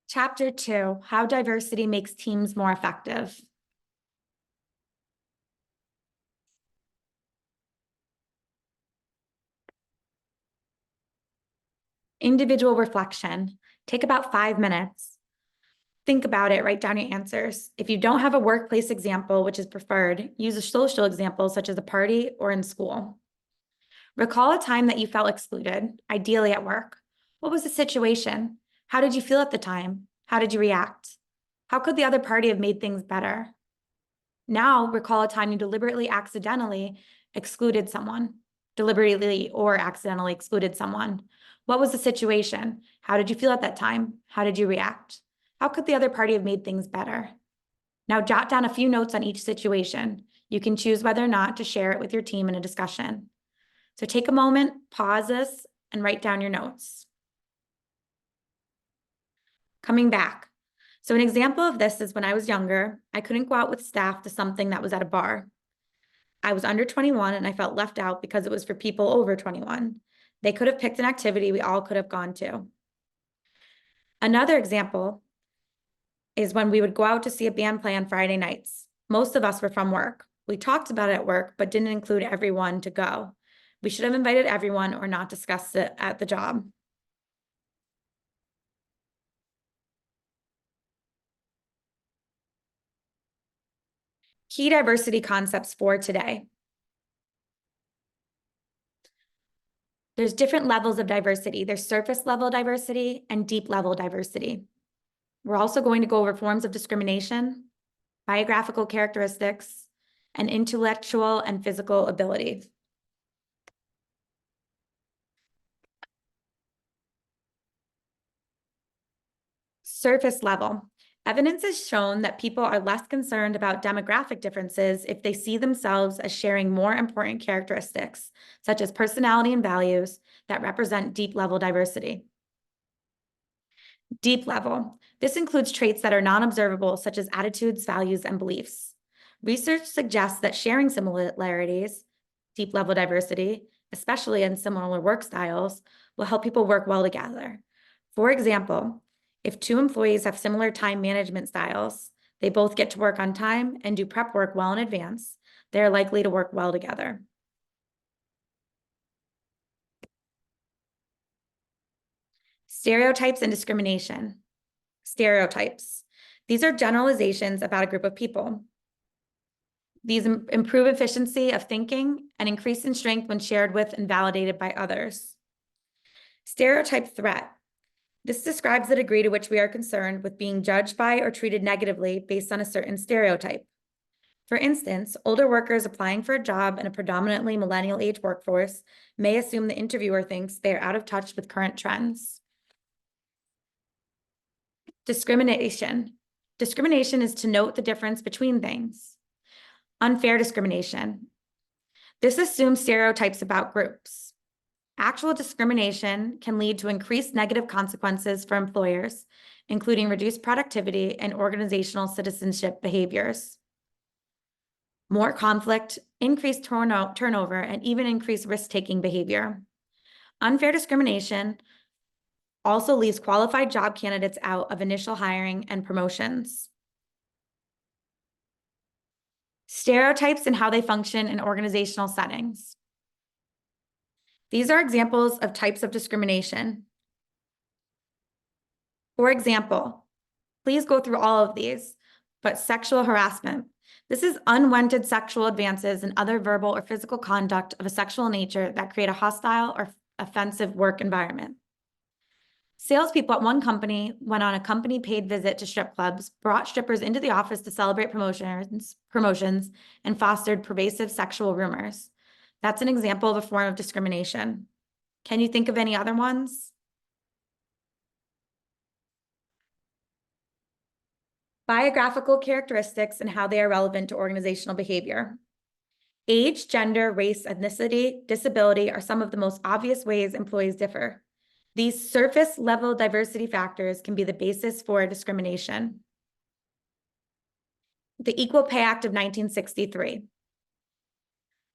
Chapter 2, How Diversity Makes Teams More Effective. Individual reflection. Take about 5 minutes. Think about it, write down your answers. If you don't have a workplace example, which is preferred, use a social example such as a party or in school. Recall a time that you felt excluded, ideally at work. What was the situation? How did you feel at the time? How did you react? How could the other party have made things better? Now, recall a time you deliberately, accidentally excluded someone. Deliberately or accidentally excluded someone. What was the situation? How did you feel at that time? How did you react? How could the other party have made things better? Now jot down a few notes on each situation. You can choose whether or not to share it with your team in a discussion. So take a moment, pause this, and write down your notes. Coming back. So an example of this is when I was younger, I couldn't go out with staff to something that was at a bar. I was under 21 and I felt left out because it was for people over 21. They could have picked an activity we all could have gone to. Another example is when we would go out to see a band play on Friday nights. Most of us were from work. We talked about it at work, but didn't include everyone to go. We should have invited everyone or not discussed it at the job. Key diversity concepts for today. There's different levels of diversity. There's surface level diversity and deep level diversity. We're also going to go over forms of discrimination, biographical characteristics, and intellectual and physical ability. Surface level. Evidence has shown that people are less concerned about demographic differences if they see themselves as sharing more important characteristics, such as personality and values, that represent deep level diversity. Deep level. This includes traits that are non-observable, such as attitudes, values, and beliefs. Research suggests that sharing similarities, deep level diversity, especially in similar work styles, will help people work well together. For example, if 2 employees have similar time management styles, they both get to work on time and do prep work well in advance, they are likely to work well together. Stereotypes and discrimination. Stereotypes. These are generalizations about a group of people. These improve efficiency of thinking and increase in strength when shared with and validated by others. Stereotype threat. This describes the degree to which we are concerned with being judged by or treated negatively based on a certain stereotype. For instance, older workers applying for a job in a predominantly millennial age workforce may assume the interviewer thinks they are out of touch with current trends. Discrimination. Discrimination is to note the difference between things. Unfair discrimination. This assumes stereotypes about groups. Actual discrimination can lead to increased negative consequences for employers, including reduced productivity and organizational citizenship behaviors. More conflict, increased turnover, and even increased risk-taking behavior. Unfair discrimination also leaves qualified job candidates out of initial hiring and promotions. Stereotypes and how they function in organizational settings. These are examples of types of discrimination. For example, please go through all of these, but sexual harassment. This is unwanted sexual advances and other verbal or physical conduct of a sexual nature that create a hostile or offensive work environment. Salespeople at one company went on a company-paid visit to strip clubs, brought strippers into the office to celebrate promotions, and fostered pervasive sexual rumors. That's an example of a form of discrimination. Can you think of any other ones? Biographical characteristics and how they are relevant to organizational behavior. Age, gender, race, ethnicity, disability are some of the most obvious ways employees differ. These surface-level diversity factors can be the basis for discrimination. The Equal Pay Act of 1963.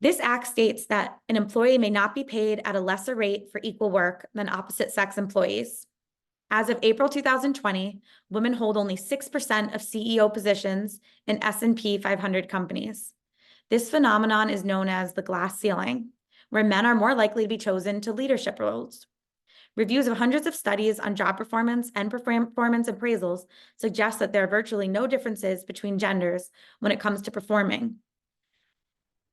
This act states that an employee may not be paid at a lesser rate for equal work than opposite-sex employees. As of April 2020, women hold only 6% of CEO positions in S&P 500 companies. This phenomenon is known as the glass ceiling, where men are more likely to be chosen to leadership roles. Reviews of hundreds of studies on job performance and performance appraisals suggest that there are virtually no differences between genders when it comes to performing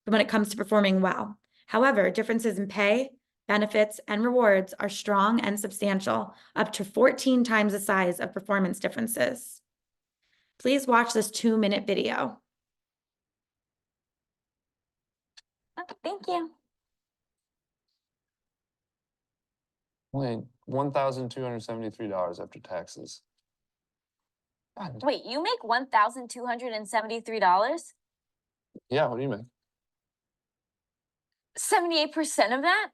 well. However, differences in pay, benefits, and rewards are strong and substantial, up to 14 times the size of performance differences. Please watch this 2-minute video. Oh, thank you. Only $1,273 after taxes. God. Wait, you make $1,273? Yeah, what do you make? 78% of that?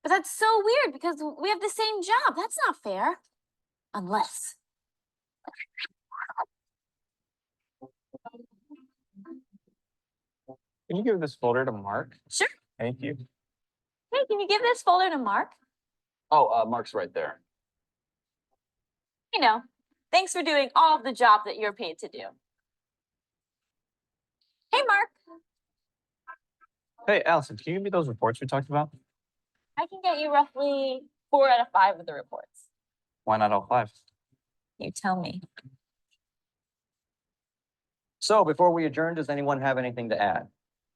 But that's so weird because we have the same job. That's not fair. Unless. Can you give this folder to Mark? Sure. Thank you. Hey, can you give this folder to Mark? Oh, Mark's right there. You know, thanks for doing all of the job that you're paid to do. Hey, Mark. Hey, Allison, can you give me those reports we talked about? I can get you roughly 4 out of 5 of the reports. Why not all 5? You tell me. So before we adjourn, does anyone have anything to add?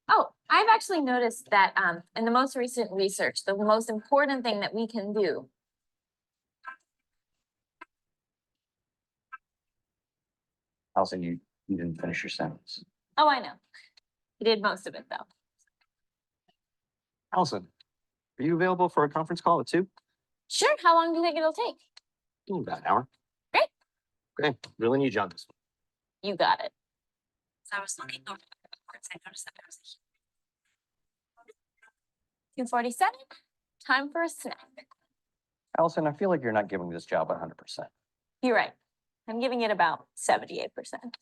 Oh, I've actually noticed that in the most recent research, the most important thing that we can do. Allison, you didn't finish your sentence. Oh, I know. You did most of it, though. Allison, are you available for a conference call at 2? Sure. How long do you think it'll take? About an hour. Great. Okay, really need you on this one. You got it. So I was looking over the reports. I noticed that there was a 2:47. Time for a snack. Allison, I feel like you're not giving this job 100%. You're right. I'm giving it about 78%.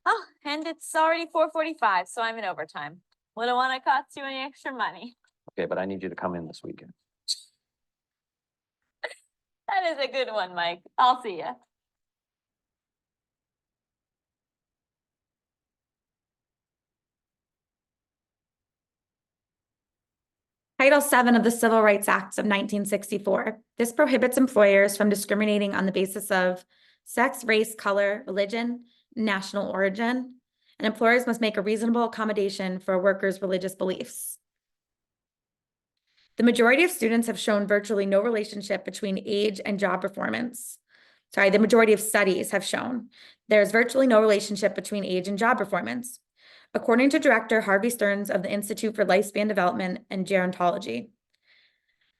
Oh, and it's already 4:45, so I'm in overtime. Wouldn't want to cost you any extra money. Okay, but I need you to come in this weekend. That is a good one, Mike. I'll see ya. Title VII of the Civil Rights Act of 1964. This prohibits employers from discriminating on the basis of sex, race, color, religion, national origin, and employers must make a reasonable accommodation for a worker's religious beliefs. The majority of students have shown virtually no relationship between age and job performance. The majority of studies have shown there's virtually no relationship between age and job performance, according to Director Harvey Stearns of the Institute for Lifespan Development and Gerontology.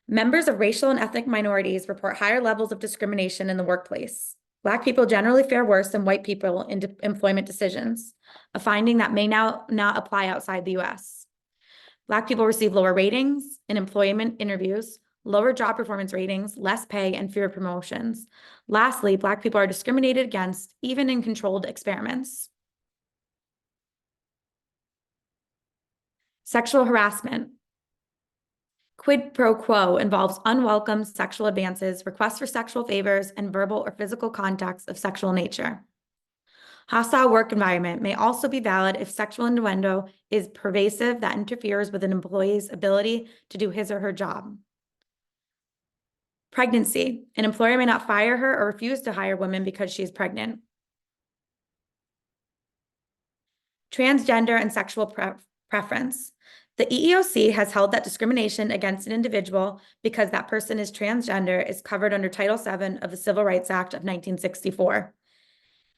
Members of racial and ethnic minorities report higher levels of discrimination in the workplace. Black people generally fare worse than white people in employment decisions, a finding that may now not apply outside the US. Black people receive lower ratings in employment interviews, lower job performance ratings, less pay, and fewer promotions. Lastly, Black people are discriminated against even in controlled experiments. Sexual harassment. Quid pro quo involves unwelcome sexual advances, requests for sexual favors, and verbal or physical contacts of sexual nature. Hostile work environment may also be valid if sexual innuendo is pervasive that interferes with an employee's ability to do his or her job. Pregnancy. An employer may not fire her or refuse to hire women because she is pregnant. Transgender and sexual preference. The EEOC has held that discrimination against an individual because that person is transgender is covered under Title VII of the Civil Rights Act of 1964.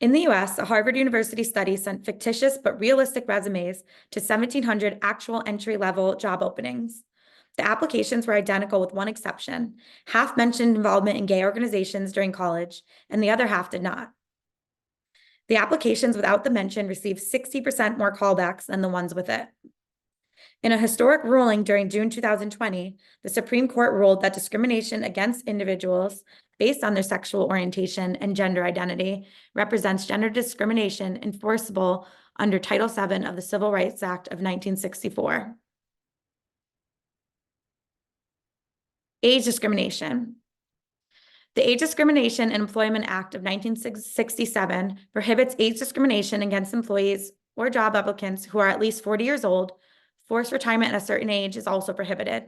In the US, a Harvard University study sent fictitious but realistic resumes to 1,700 actual entry-level job openings. The applications were identical with one exception. Half mentioned involvement in gay organizations during college, and the other half did not. The applications without the mention received 60% more callbacks than the ones with it. In a historic ruling during June 2020, the Supreme Court ruled that discrimination against individuals based on their sexual orientation and gender identity represents gender discrimination enforceable under Title VII of the Civil Rights Act of 1964. Age discrimination. The Age Discrimination and Employment Act of 1967 prohibits age discrimination against employees or job applicants who are at least 40 years old. Forced retirement at a certain age is also prohibited.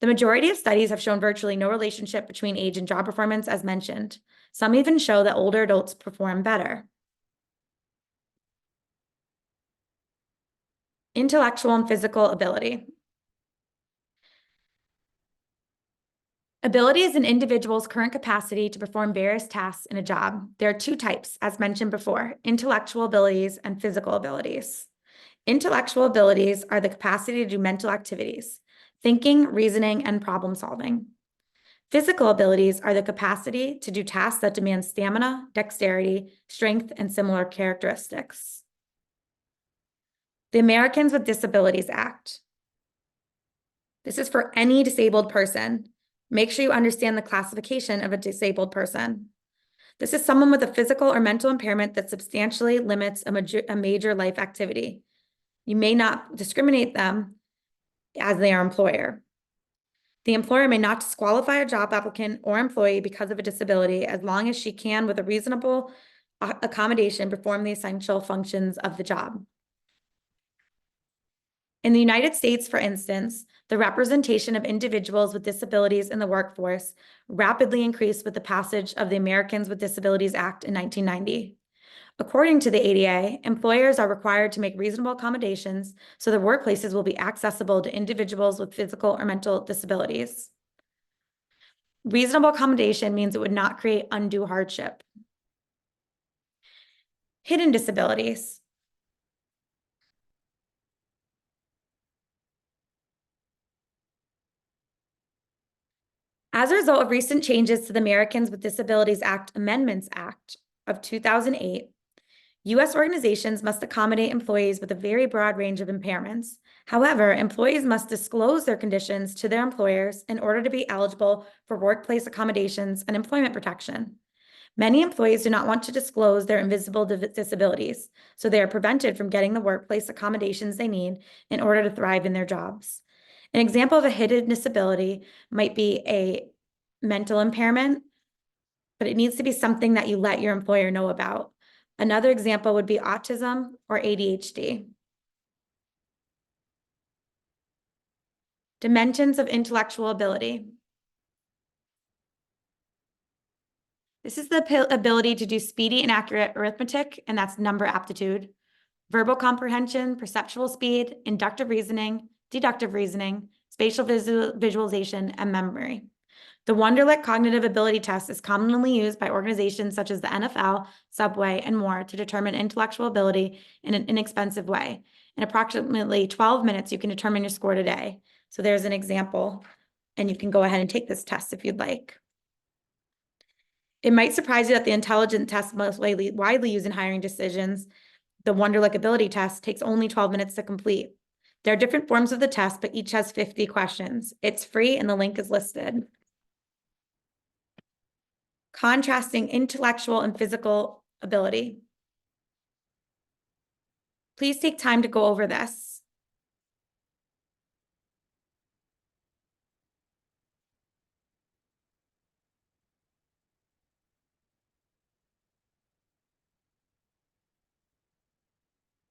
The majority of studies have shown virtually no relationship between age and job performance, as mentioned. Some even show that older adults perform better. Intellectual and physical ability. Ability is an individual's current capacity to perform various tasks in a job. There are two types, as mentioned before, intellectual abilities and physical abilities. Intellectual abilities are the capacity to do mental activities, thinking, reasoning, and problem solving. Physical abilities are the capacity to do tasks that demand stamina, dexterity, strength, and similar characteristics. The Americans with Disabilities Act. This is for any disabled person. Make sure you understand the classification of a disabled person. This is someone with a physical or mental impairment that substantially limits a major life activity. You may not discriminate them as their employer. The employer may not disqualify a job applicant or employee because of a disability as long as she can, with a reasonable accommodation, perform the essential functions of the job. In the United States, for instance, the representation of individuals with disabilities in the workforce rapidly increased with the passage of the Americans with Disabilities Act in 1990. According to the ADA, employers are required to make reasonable accommodations so the workplaces will be accessible to individuals with physical or mental disabilities. Reasonable accommodation means it would not create undue hardship. Hidden disabilities. As a result of recent changes to the Americans with Disabilities Act Amendments Act of 2008, U.S. organizations must accommodate employees with a very broad range of impairments. However, employees must disclose their conditions to their employers in order to be eligible for workplace accommodations and employment protection. Many employees do not want to disclose their invisible disabilities, so they are prevented from getting the workplace accommodations they need in order to thrive in their jobs. An example of a hidden disability might be a mental impairment, but it needs to be something that you let your employer know about. Another example would be autism or ADHD. Dimensions of intellectual ability. This is the ability to do speedy and accurate arithmetic, and that's number aptitude, verbal comprehension, perceptual speed, inductive reasoning, deductive reasoning, spatial visualization, and memory. The Wonderlic Cognitive Ability Test is commonly used by organizations such as the NFL, Subway, and more to determine intellectual ability in an inexpensive way. In approximately 12 minutes, you can determine your score today. So there's an example, and you can go ahead and take this test if you'd like. It might surprise you that the intelligence test most widely used in hiring decisions, the Wonderlic Ability Test, takes only 12 minutes to complete. There are different forms of the test, but each has 50 questions. It's free and the link is listed. Contrasting intellectual and physical ability. Please take time to go over this.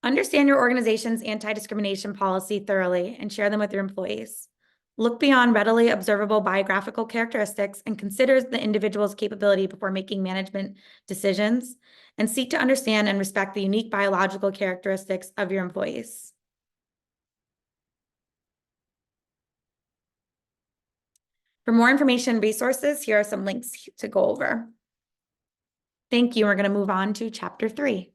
Understand your organization's anti-discrimination policy thoroughly and share them with your employees. Look beyond readily observable biographical characteristics and consider the individual's capability before making management decisions, and seek to understand and respect the unique biological characteristics of your employees. For more information and resources, here are some links to go over. Thank you. We're going to move on to Chapter 3.